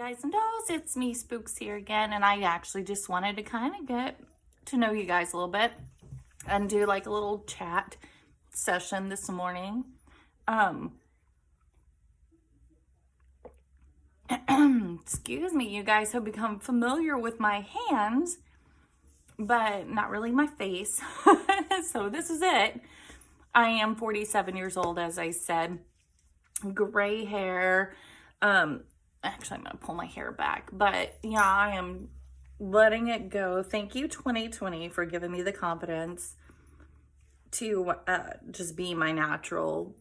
guys and dolls, it's me Spooks here again, and I actually just wanted to kind of get to know you guys a little bit and do like a little chat session this morning. Excuse me, you guys have become familiar with my hands, but not really my face. So this is it. I am 47 years old, as I said, gray hair. Actually, I'm going to pull my hair back, but yeah, I am letting it go. Thank you, 2020, for giving me the confidence to just be my natural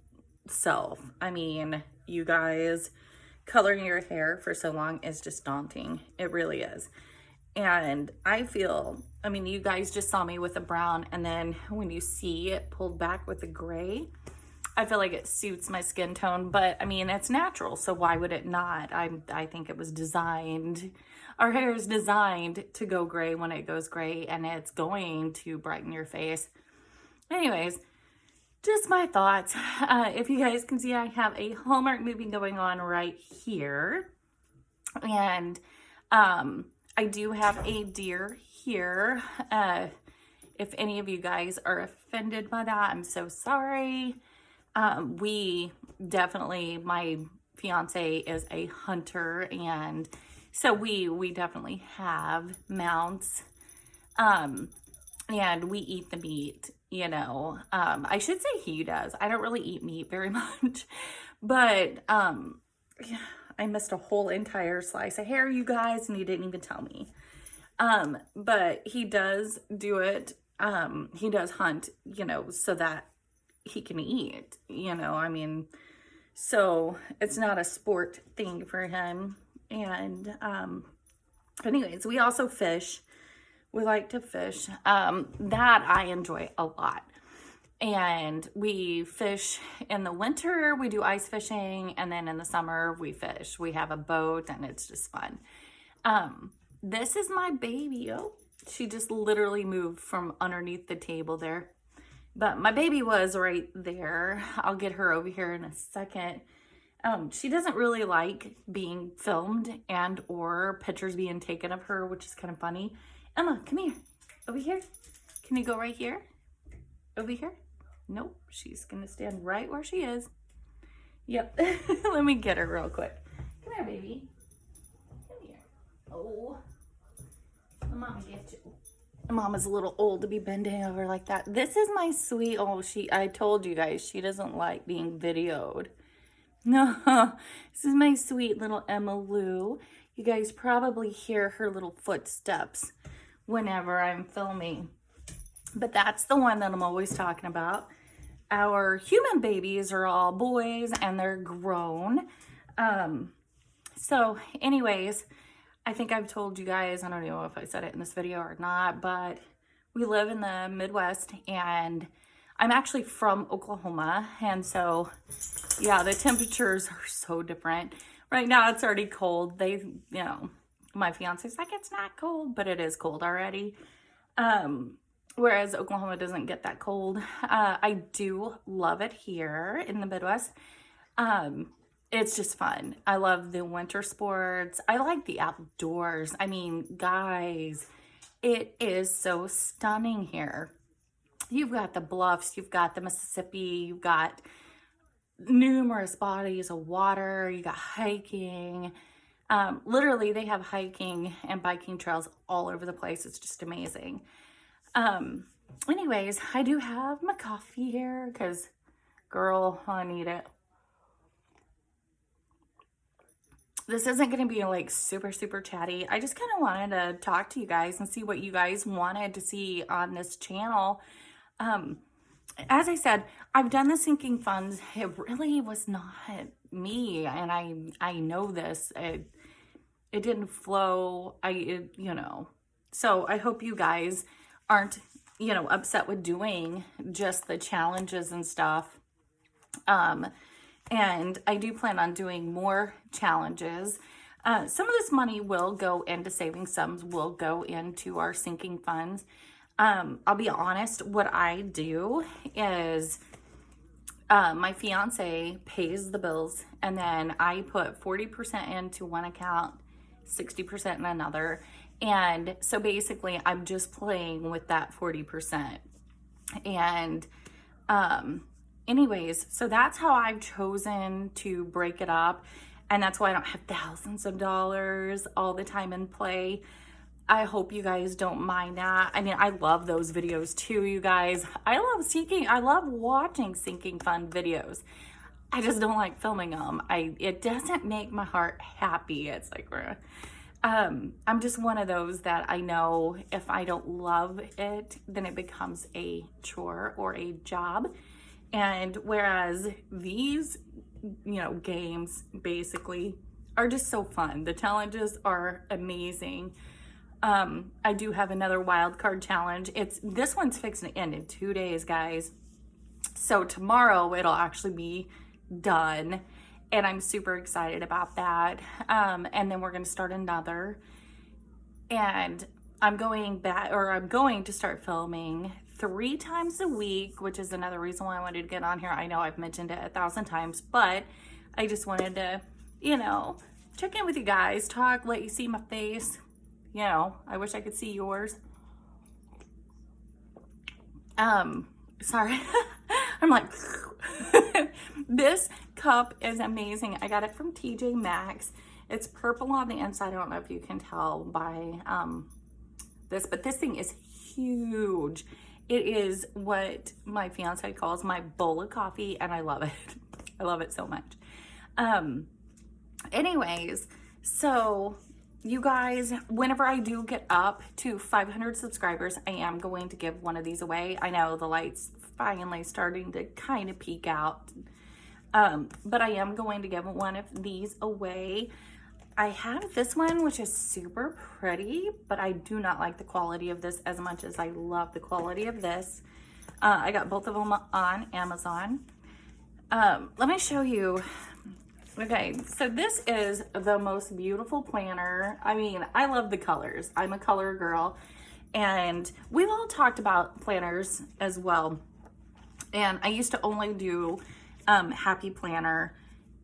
self. I mean, you guys, coloring your hair for so long is just daunting. It really is. And I feel, I mean, you guys just saw me with the brown, and then when you see it pulled back with the gray, I feel like it suits my skin tone, but I mean, it's natural, so why would it not? I think it was designed, our hair is designed to go gray when it goes gray, and it's going to brighten your face. Anyways, just my thoughts. If you guys can see, I have a Hallmark movie going on right here, and I do have a deer here. If any of you guys are offended by that, I'm so sorry. We definitely, my fiance is a hunter, and so we definitely have mounts, and we eat the meat, you know. I should say he does. I don't really eat meat very much, but, yeah, I missed a whole entire slice of hair, you guys, and he didn't even tell me. But he does do it. He does hunt, you know, so that he can eat, you know, I mean, so it's not a sport thing for him. And anyways, we also fish. We like to fish. That I enjoy a lot. And we fish in the winter, we do ice fishing, and then in the summer we fish. We have a boat, and it's just fun. This is my baby. Oh, she just literally moved from underneath the table there. But my baby was right there. I'll get her over here in a second. She doesn't really like being filmed and or pictures being taken of her, which is kind of funny. Emma, come here. Over here. Can you go right here? Over here? Nope. She's going to stand right where she is. Yep. Let me get her real quick. Come here, baby. Come here. Oh. Mama get you. Mama's a little old to be bending over like that. This is my sweet, I told you guys, she doesn't like being videoed. No, this is my sweet little Emma Lou. You guys probably hear her little footsteps whenever I'm filming. But that's the one that I'm always talking about. Our human babies are all boys, and they're grown. So anyways, I think I've told you guys, I don't know if I said it in this video or not, but we live in the Midwest, and I'm actually from Oklahoma. And so, yeah, the temperatures are so different. Right now it's already cold. You know, my fiance's like, it's not cold, but it is cold already. Whereas Oklahoma doesn't get that cold. I do love it here in the Midwest. It's just fun. I love the winter sports. I like the outdoors. I mean, guys, it is so stunning here. You've got the bluffs, you've got the Mississippi, you've got numerous bodies of water, you got hiking. Literally, they have hiking and biking trails all over the place. It's just amazing. Anyways, I do have my coffee here because, girl, I need it. This isn't going to be like super chatty. I just kind of wanted to talk to you guys and see what you guys wanted to see on this channel. As I said, I've done the sinking funds. It really was not me, and I know this. It didn't flow. You know. So I hope you guys aren't, you know, upset with doing just the challenges and stuff. And I do plan on doing more challenges. Some of this money will go into savings. Some will go into our sinking funds. I'll be honest, what I do is my fiance pays the bills, and then I put 40% into one account 60% in another. And so basically I'm just playing with that 40%. And anyways, so that's how I've chosen to break it up. And that's why I don't have thousands of dollars all the time in play. I hope you guys don't mind that. I mean, I love those videos too, you guys. I love watching sinking fun videos. I just don't like filming them. It doesn't make my heart happy. It's like, I'm just one of those that I know if I don't love it, then it becomes a chore or a job. And whereas these, games basically are just so fun. The challenges are amazing. I do have another wild card challenge. This one's fixing to end in 2 days, guys. So tomorrow it'll actually be done, and I'm super excited about that. And then we're going to start another, and I'm going to start filming 3 times a week, which is another reason why I wanted to get on here. I know I've mentioned it 1,000 times, but I just wanted to, check in with you guys, talk, let you see my face. I wish I could see yours. Sorry. I'm like, this cup is amazing. I got it from TJ Maxx. It's purple on the inside. I don't know if you can tell by this, but this thing is huge. It is what my fiance calls my bowl of coffee, and I love it. I love it so much. Anyways, so you guys, whenever I do get up to 500 subscribers, I am going to give one of these away. I know the light's finally starting to kind of peek out, but I am going to give one of these away. I have this one, which is super pretty, but I do not like the quality of this as much as I love the quality of this. I got both of them on Amazon. Let me show you. Okay, so this is the most beautiful planner. I mean, I love the colors. I'm a color girl, and we've all talked about planners as well. And I used to only do Happy Planner,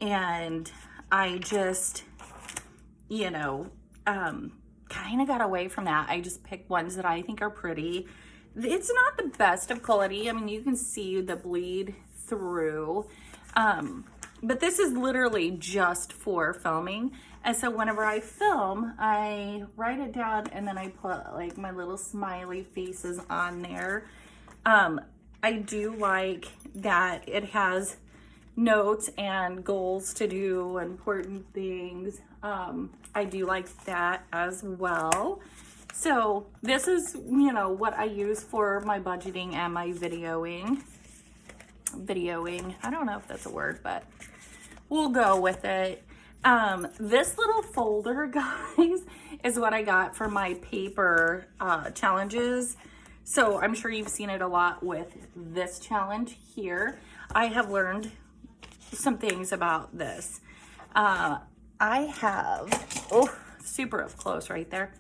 and I just, kind of got away from that. I just picked ones that I think are pretty. It's not the best of quality. I mean, you can see the bleed through. But this is literally just for filming. And so whenever I film, I write it down and then I put like my little smiley faces on there. I do like that it has notes and goals to do, important things. I do like that as well. So this is, what I use for my budgeting and my videoing. I don't know if that's a word, but we'll go with it. This little folder, guys, is what I got for my paper challenges. So I'm sure you've seen it a lot with this challenge here. I have learned some things about this. I have, super up close right there.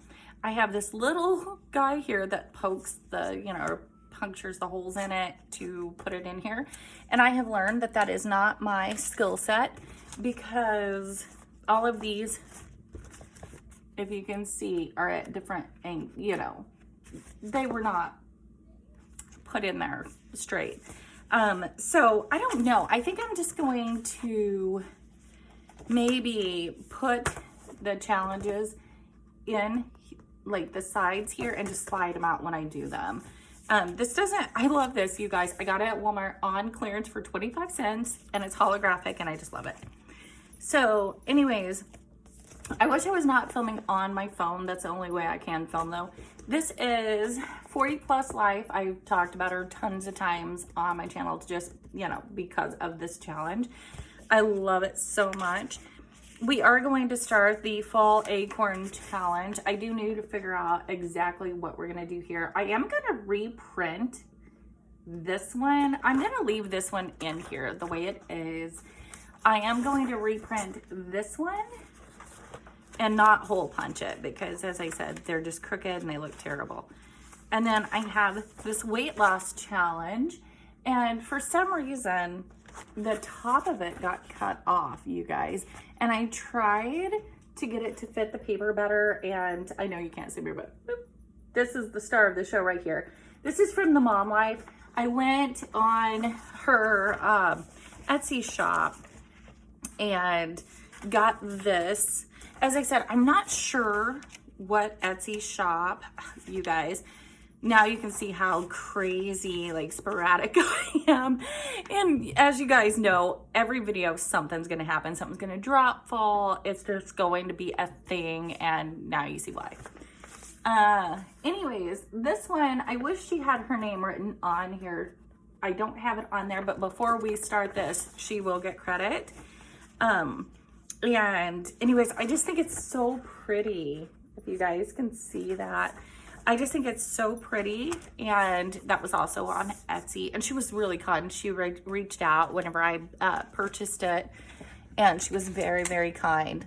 I have this little guy here that pokes the, or punctures the holes in it to put it in here. And I have learned that that is not my skill set, because all of these, if you can see, are at different angles, they were not put in there straight. So I don't know. I think I'm just going to maybe put the challenges in like the sides here and just slide them out when I do them. I love this, you guys. I got it at Walmart on clearance for 25 cents, and it's holographic, and I just love it. So anyways, I wish I was not filming on my phone. That's the only way I can film, though. This is 40 Plus Life. I've talked about her tons of times on my channel, just, because of this challenge. I love it so much. We are going to start the Fall Acorn Challenge. I do need to figure out exactly what we're going to do here. I am going to reprint this one. I'm going to leave this one in here the way it is. I am going to reprint this one and not hole punch it, because as I said, they're just crooked and they look terrible. And then I have this weight loss challenge, and for some reason the top of it got cut off, you guys, and I tried to get it to fit the paper better. And I know you can't see me, but this is the star of the show right here. This is from the Mom Life. I went on her Etsy shop and got this. As I said, I'm not sure what Etsy shop, you guys. Now you can see how crazy, like, sporadic I am. And as you guys know, every video, something's going to happen. Something's going to drop, fall. It's just going to be a thing. And now you see why. Anyways, this one, I wish she had her name written on here. I don't have it on there, but before we start this, she will get credit. And anyways, I just think it's so pretty. If you guys can see that. I just think it's so pretty, and that was also on Etsy, and she was really kind. She reached out whenever I purchased it, and she was very, very kind.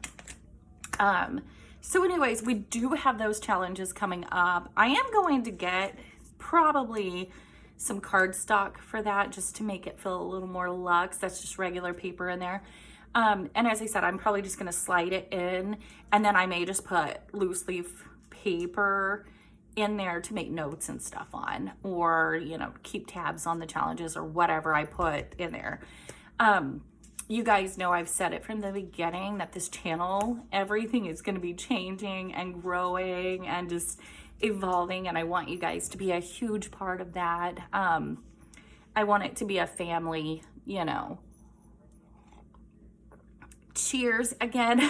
So anyways, we do have those challenges coming up. I am going to get probably some cardstock for that, just to make it feel a little more luxe. That's just regular paper in there. And as I said, I'm probably just going to slide it in, and then I may just put loose leaf paper in there to make notes and stuff on, or, you know, keep tabs on the challenges or whatever I put in there. You guys know I've said it from the beginning that this channel, everything is going to be changing and growing and just evolving, and I want you guys to be a huge part of that. I want it to be a family, you know. Cheers again.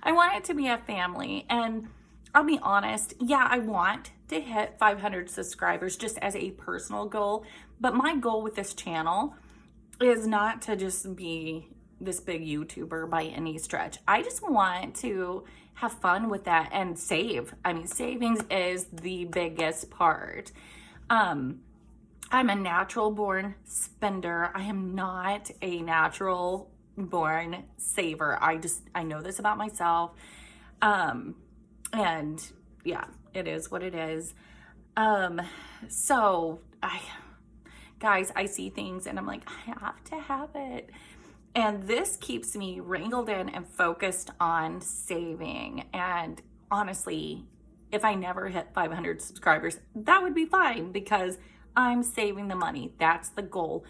I want it to be a family, and I'll be honest, yeah, I want to hit 500 subscribers just as a personal goal, but my goal with this channel is not to just be this big YouTuber by any stretch. I just want to have fun with that and save. I mean, savings is the biggest part. I'm a natural born spender. I am not a natural born saver. I know this about myself. And yeah, it is what it is. So guys, I see things and I'm like, I have to have it. And this keeps me wrangled in and focused on saving. And honestly, if I never hit 500 subscribers, that would be fine because I'm saving the money. That's the goal.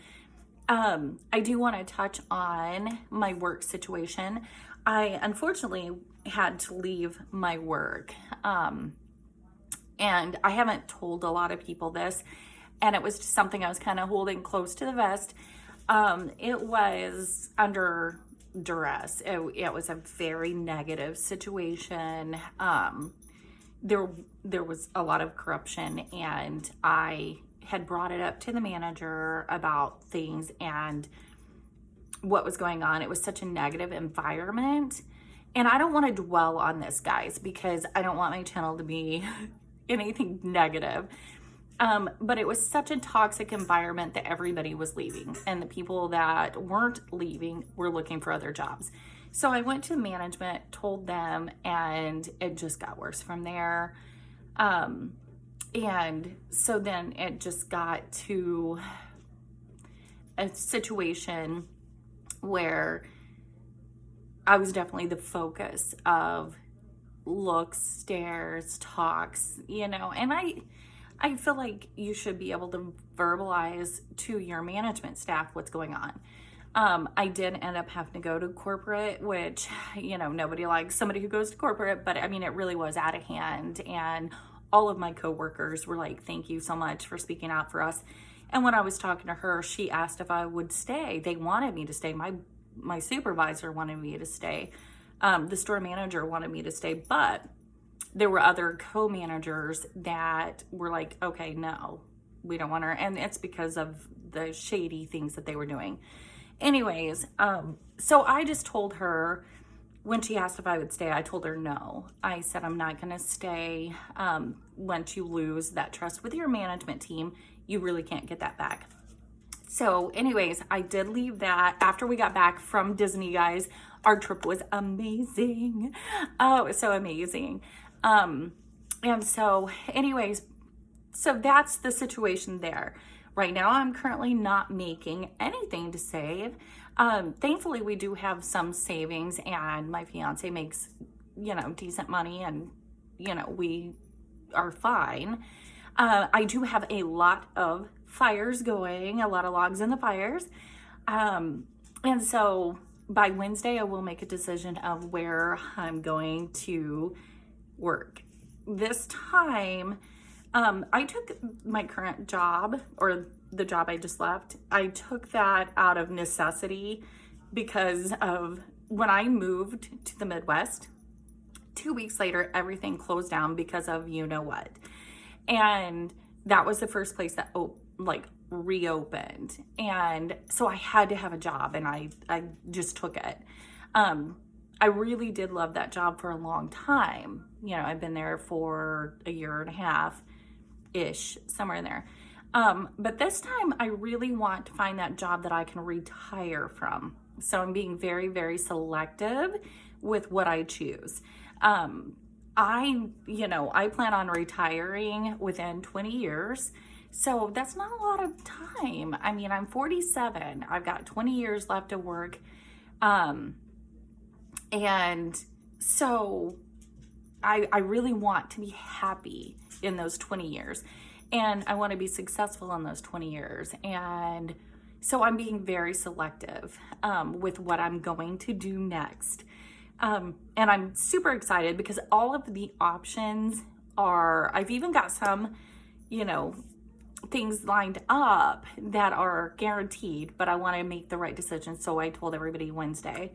I do want to touch on my work situation. I unfortunately had to leave my work. And I haven't told a lot of people this, and it was just something I was kind of holding close to the vest. It was under duress. It was a very negative situation. There was a lot of corruption, and I had brought it up to the manager about things and what was going on. It was such a negative environment. And I don't want to dwell on this, guys, because I don't want my channel to be anything negative. But it was such a toxic environment that everybody was leaving. And the people that weren't leaving were looking for other jobs. So I went to management, told them, and it just got worse from there. And so then it just got to a situation where I was definitely the focus of looks, stares, talks, you know, and I feel like you should be able to verbalize to your management staff what's going on. I did end up having to go to corporate, which, you know, nobody likes somebody who goes to corporate, but I mean, it really was out of hand. And all of my coworkers were like, thank you so much for speaking out for us. And when I was talking to her, she asked if I would stay. They wanted me to stay. My supervisor wanted me to stay. The store manager wanted me to stay, but there were other co-managers that were like, okay, no, we don't want her. And it's because of the shady things that they were doing. Anyways, so I just told her, when she asked if I would stay, I told her no. I said, I'm not going to stay. Once you lose that trust with your management team, you really can't get that back. So anyways, I did leave that. After we got back from Disney, guys, our trip was amazing. Oh, it was so amazing. And so anyways, so that's the situation there. right now I'm currently not making anything to save. Thankfully, we do have some savings, and my fiance makes, decent money, and, we are fine. I do have a lot of fires going, a lot of logs in the fires. And so by Wednesday, I will make a decision of where I'm going to work. This time, I took my current job, or the job I just left, I took that out of necessity because of when I moved to the Midwest. 2 weeks later, everything closed down because of you know what. And that was the first place that reopened. And so I had to have a job, and I just took it. I really did love that job for a long time. I've been there for a year and a half-ish, somewhere in there. But this time I really want to find that job that I can retire from. So I'm being very, very selective with what I choose. I plan on retiring within 20 years. So that's not a lot of time. I mean, I'm 47. I've got 20 years left to work. And so I really want to be happy in those 20 years. And I want to be successful in those 20 years. And so I'm being very selective with what I'm going to do next. And I'm super excited because all of the options I've even got some, things lined up that are guaranteed, but I want to make the right decision. So I told everybody Wednesday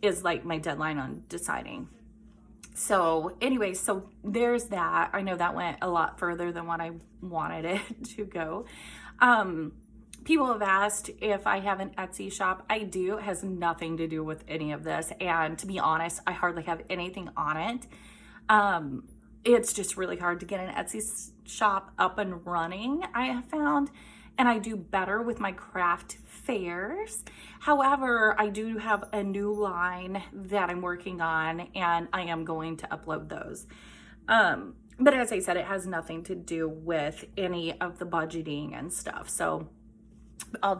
is like my deadline on deciding. So anyway, so there's that. I know that went a lot further than what I wanted it to go. People have asked if I have an Etsy shop. I do. It has nothing to do with any of this. And to be honest, I hardly have anything on it. It's just really hard to get an Etsy shop up and running, I have found. And I do better with my craft fairs. However, I do have a new line that I'm working on, and I am going to upload those. But as I said, it has nothing to do with any of the budgeting and stuff. So I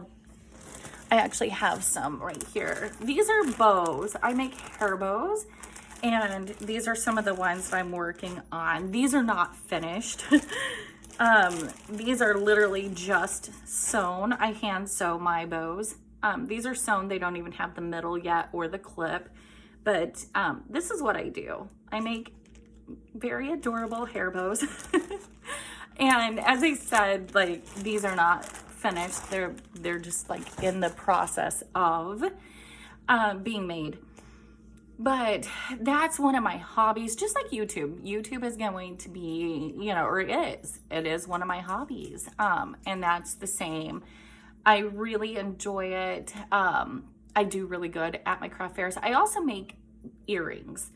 actually have some right here. These are bows. I make hair bows, and these are some of the ones that I'm working on. These are not finished. These are literally just sewn. I hand sew my bows. These are sewn. They don't even have the middle yet or the clip, but this is what I do. I make very adorable hair bows. And as I said, these are not finished. They're just in the process of being made. But that's one of my hobbies, just like YouTube. YouTube is going to be, or it is one of my hobbies. And that's the same. I really enjoy it. I do really good at my craft fairs. I also make earrings.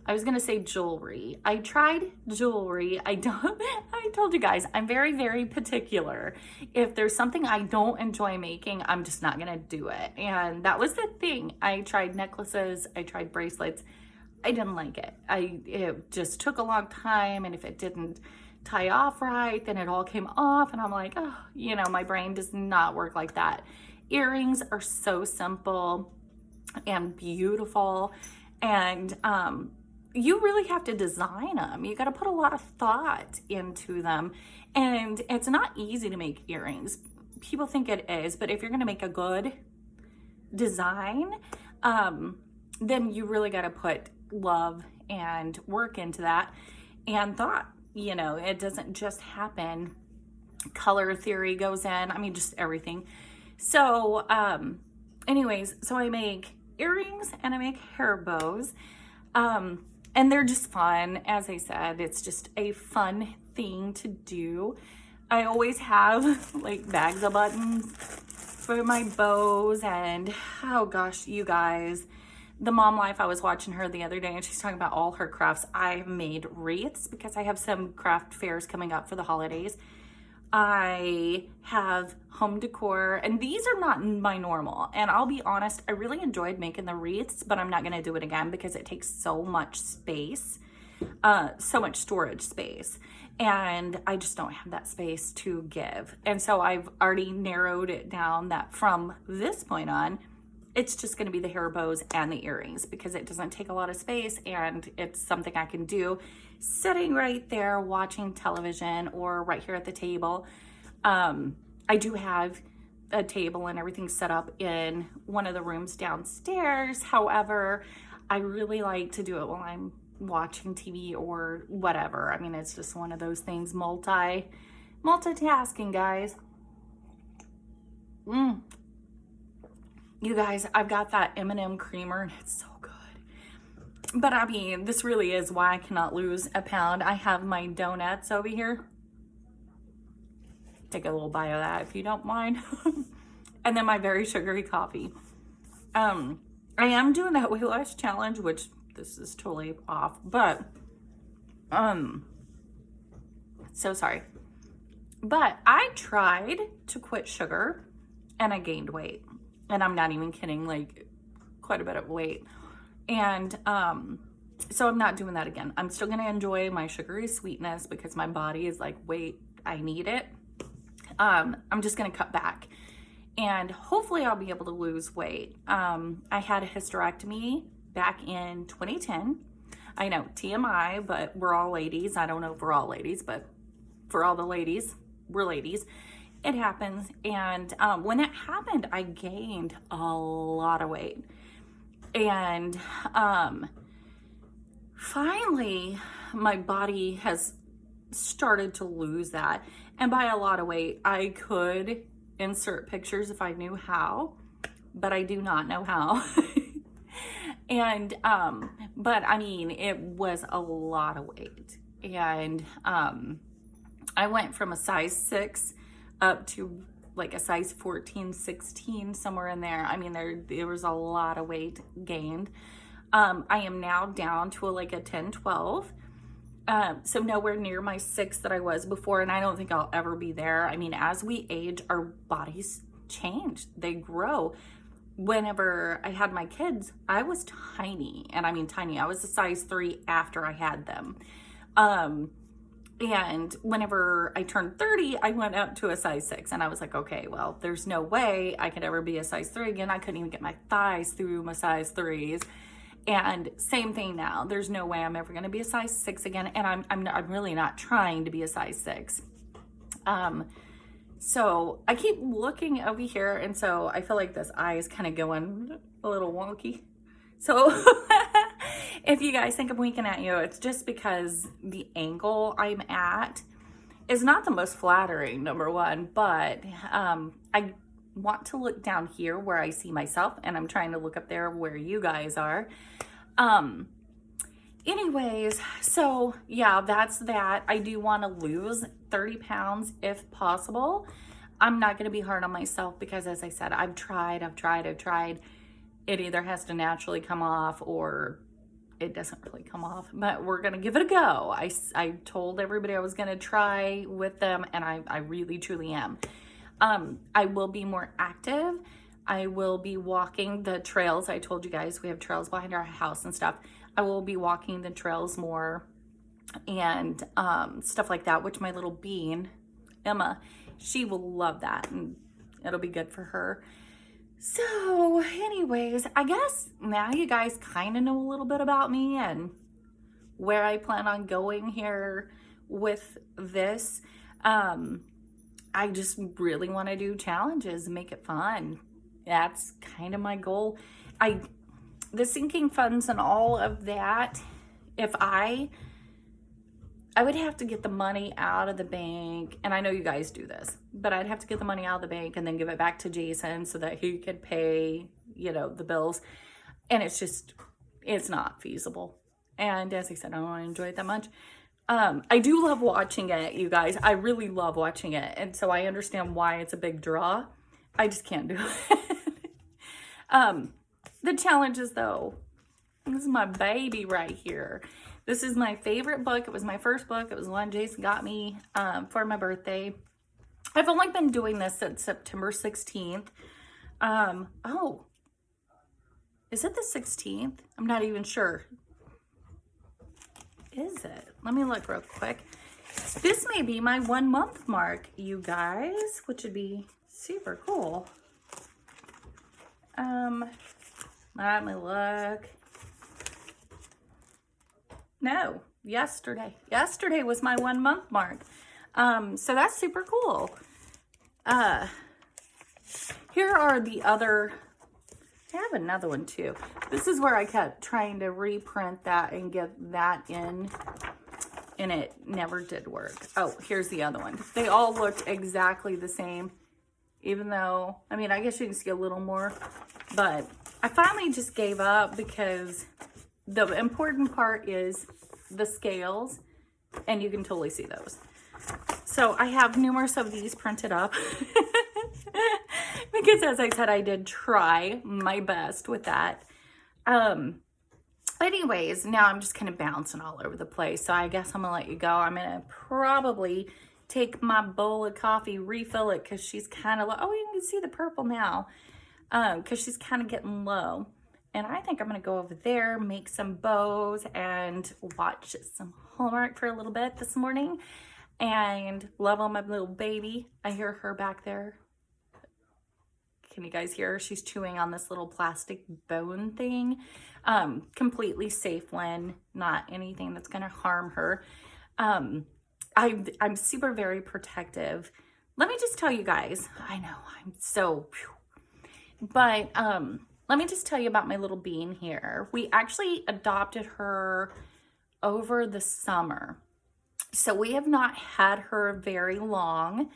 I was going to say jewelry. I tried jewelry. I told you guys, I'm very, very particular. If there's something I don't enjoy making, I'm just not going to do it. And that was the thing. I tried necklaces. I tried bracelets. I didn't like it. It just took a long time. And if it didn't tie off right, then it all came off. And I'm like, oh, my brain does not work like that. Earrings are so simple and beautiful. And, you really have to design them. You got to put a lot of thought into them. And it's not easy to make earrings. People think it is, but if you're going to make a good design, then you really got to put love and work into that and thought. It doesn't just happen. Color theory goes in. Just everything. So, anyways, so I make earrings and I make hair bows. And they're just fun. As I said, it's just a fun thing to do. I always have bags of buttons for my bows, and oh gosh, you guys, the Mom Life, I was watching her the other day and she's talking about all her crafts. I've made wreaths because I have some craft fairs coming up for the holidays. I have home decor, and these are not my normal. And I'll be honest, I really enjoyed making the wreaths, but I'm not going to do it again because it takes so much space, so much storage space. and I just don't have that space to give. And so I've already narrowed it down that from this point on, it's just going to be the hair bows and the earrings, because it doesn't take a lot of space and it's something I can do sitting right there watching television or right here at the table. I do have a table and everything set up in one of the rooms downstairs. However, I really like to do it while I'm watching TV or whatever. I mean, it's just one of those things, multitasking, guys. You guys, I've got that M&M creamer and it's so good. But I mean, this really is why I cannot lose a pound. I have my donuts over here. Take a little bite of that if you don't mind. And then my very sugary coffee. I am doing that weight loss challenge, which this is totally off, but so sorry. But I tried to quit sugar and I gained weight. And I'm not even kidding, like quite a bit of weight. And so I'm not doing that again. I'm still gonna enjoy my sugary sweetness because my body is like, wait, I need it. I'm just gonna cut back and hopefully I'll be able to lose weight. I had a hysterectomy back in 2010. I know, TMI, but we're all ladies. I don't know if we're all ladies, but for all the ladies, we're ladies. It happens. And when it happened, I gained a lot of weight. And finally, my body has started to lose that. And by a lot of weight, I could insert pictures if I knew how, but I do not know how. And, but I mean, it was a lot of weight. And I went from a size 6 up to like a size 14, 16, somewhere in there. I mean, there was a lot of weight gained. I am now down to like a 10, 12. So nowhere near my 6 that I was before. And I don't think I'll ever be there. I mean, as we age, our bodies change, they grow. Whenever I had my kids, I was tiny, and I mean tiny. I was a size 3 after I had them. And whenever I turned 30, I went up to a size 6, and I was like, okay, well, there's no way I could ever be a size 3 again. I couldn't even get my thighs through my size 3s. And same thing now. There's no way I'm ever going to be a size 6 again. And I'm really not trying to be a size 6. So I keep looking over here, and so I feel like this eye is kind of going a little wonky. So if you guys think I'm winking at you, it's just because the angle I'm at is not the most flattering, number one, but I want to look down here where I see myself, and I'm trying to look up there where you guys are. Anyways, so yeah, that's that. I do want to lose 30 pounds if possible. I'm not going to be hard on myself because, as I said, I've tried. It either has to naturally come off or it doesn't really come off, but we're going to give it a go. I told everybody I was going to try with them, and I really, truly am. I will be more active. I will be walking the trails. I told you guys we have trails behind our house and stuff. I will be walking the trails more and stuff like that, which my little bean, Emma, she will love that, and it'll be good for her. So anyways, I guess now you guys kind of know a little bit about me and where I plan on going here with this. I just really want to do challenges, make it fun. That's kind of my goal. The sinking funds and all of that, if I would have to get the money out of the bank, and I know you guys do this, but I'd have to get the money out of the bank and then give it back to Jason so that he could pay, the bills. And it's not feasible. And as I said, I don't want to enjoy it that much. I do love watching it, you guys. I really love watching it. And so I understand why it's a big draw. I just can't do it. The challenges, though, this is my baby right here. This is my favorite book. It was my first book. It was one Jason got me for my birthday. I've only been doing this since September 16th. Oh, is it the 16th? I'm not even sure. Is it? Let me look real quick. This may be my 1 month mark, you guys, which would be super cool. Let me look. No, yesterday. Yesterday was my 1 month mark. So that's super cool. Here are the other, I have another one too. This is where I kept trying to reprint that and get that in, and it never did work. Oh, here's the other one. They all looked exactly the same, even though, I mean, I guess you can see a little more, but I finally just gave up because the important part is the scales, and you can totally see those. So I have numerous of these printed up because, as I said, I did try my best with that. Anyways, now I'm just kind of bouncing all over the place. So I guess I'm gonna let you go. I'm gonna probably take my bowl of coffee, refill it, because she's kind of low. Oh, you can see the purple now, because she's kind of getting low. And I think I'm gonna go over there, make some bows, and watch some Hallmark for a little bit this morning. And love on my little baby. I hear her back there. Can you guys hear her? She's chewing on this little plastic bone thing. Completely safe one, not anything that's gonna harm her. I'm super very protective. Let me just tell you guys, I know I'm so, but let me just tell you about my little bean here. We actually adopted her over the summer. So we have not had her very long.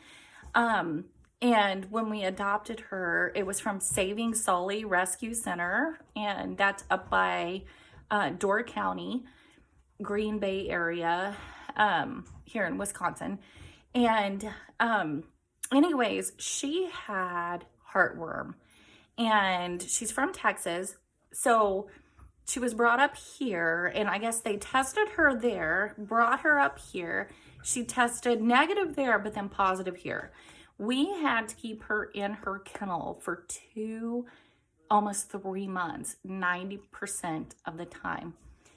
And when we adopted her, it was from Saving Sully Rescue Center, and that's up by Door County, Green Bay area, here in Wisconsin. And anyways, she had heartworm, and she's from Texas. So she was brought up here, and I guess they tested her there, brought her up here. She tested negative there, but then positive here. We had to keep her in her kennel for almost 3 months, 90% of the time.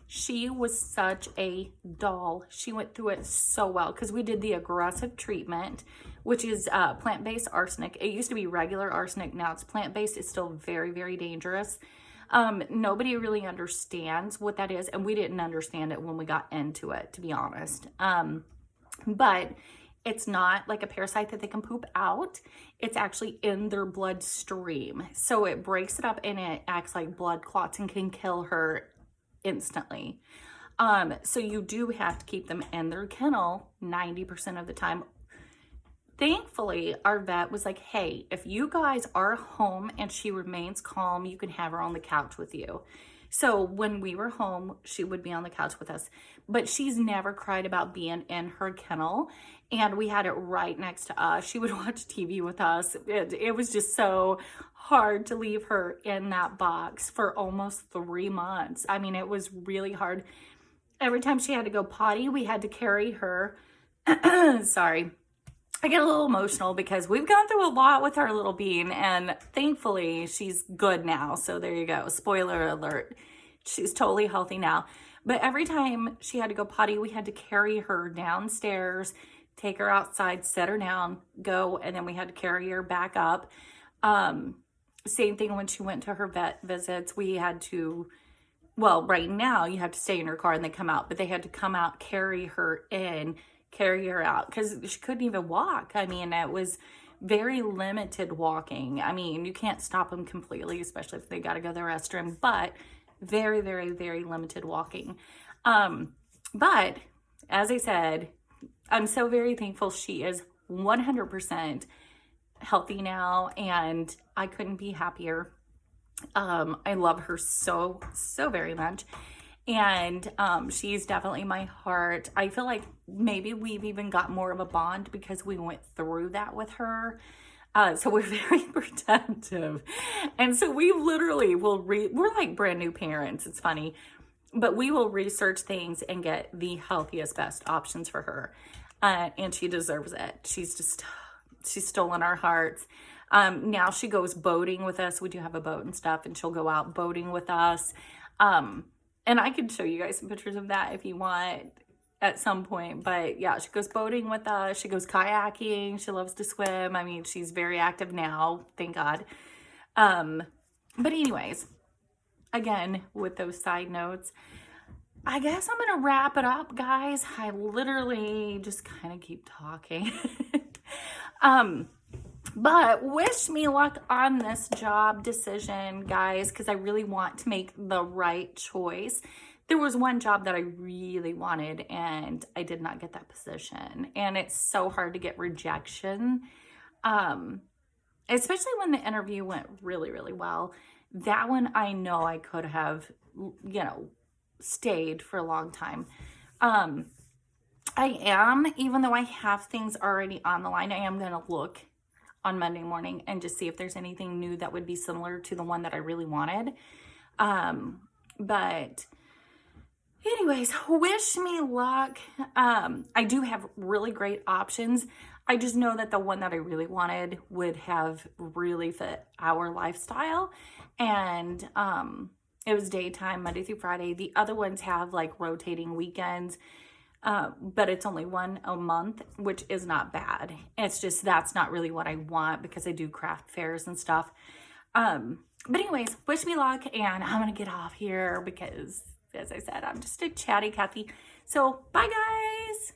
She was such a doll. She went through it so well because we did the aggressive treatment, which is plant-based arsenic. It used to be regular arsenic. Now it's plant-based. It's still very, very dangerous. Nobody really understands what that is, and we didn't understand it when we got into it, to be honest. But it's not like a parasite that they can poop out. It's actually in their bloodstream. So it breaks it up and it acts like blood clots and can kill her instantly. So you do have to keep them in their kennel 90% of the time. Thankfully, our vet was like, hey, if you guys are home and she remains calm, you can have her on the couch with you. So when we were home, she would be on the couch with us, but she's never cried about being in her kennel. And we had it right next to us. She would watch TV with us. It was just so hard to leave her in that box for almost 3 months. I mean, it was really hard. Every time she had to go potty, we had to carry her. Sorry. I get a little emotional because we've gone through a lot with our little bean, and thankfully she's good now. So there you go. Spoiler alert. She's totally healthy now. But every time she had to go potty, we had to carry her downstairs, take her outside, set her down, go, and then we had to carry her back up. Same thing when she went to her vet visits. We had to, well, right now you have to stay in her car and they come out, but they had to come out, carry her in, carry her out because she couldn't even walk. I mean, it was very limited walking. I mean, you can't stop them completely, especially if they got to go to the restroom, but very, very, very limited walking. But as I said, I'm so very thankful she is 100% healthy now, and I couldn't be happier. I love her so, so very much. And she's definitely my heart. I feel like maybe we've even got more of a bond because we went through that with her. So we're very protective. And so we literally will we're like brand new parents. It's funny. But we will research things and get the healthiest, best options for her. And she deserves it. She's stolen our hearts. Now she goes boating with us. We do have a boat and stuff, and she'll go out boating with us. And I can show you guys some pictures of that if you want. at some point. But yeah, she goes boating with us. She goes kayaking. She loves to swim. I mean, she's very active now, thank God. But anyways, again, with those side notes, I guess I'm going to wrap it up, guys. I literally just kind of keep talking. But wish me luck on this job decision, guys, because I really want to make the right choice. There was one job that I really wanted, and I did not get that position. And it's so hard to get rejection, especially when the interview went really, really well. That one, I know I could have, stayed for a long time. I am, even though I have things already on the line, I am going to look on Monday morning and just see if there's anything new that would be similar to the one that I really wanted. But anyways, wish me luck. I do have really great options. I just know that the one that I really wanted would have really fit our lifestyle. And it was daytime, Monday through Friday. The other ones have like rotating weekends. But it's only one a month, which is not bad. It's just, that's not really what I want because I do craft fairs and stuff. But anyways, wish me luck, and I'm going to get off here because, as I said, I'm just a chatty Cathy. So bye guys.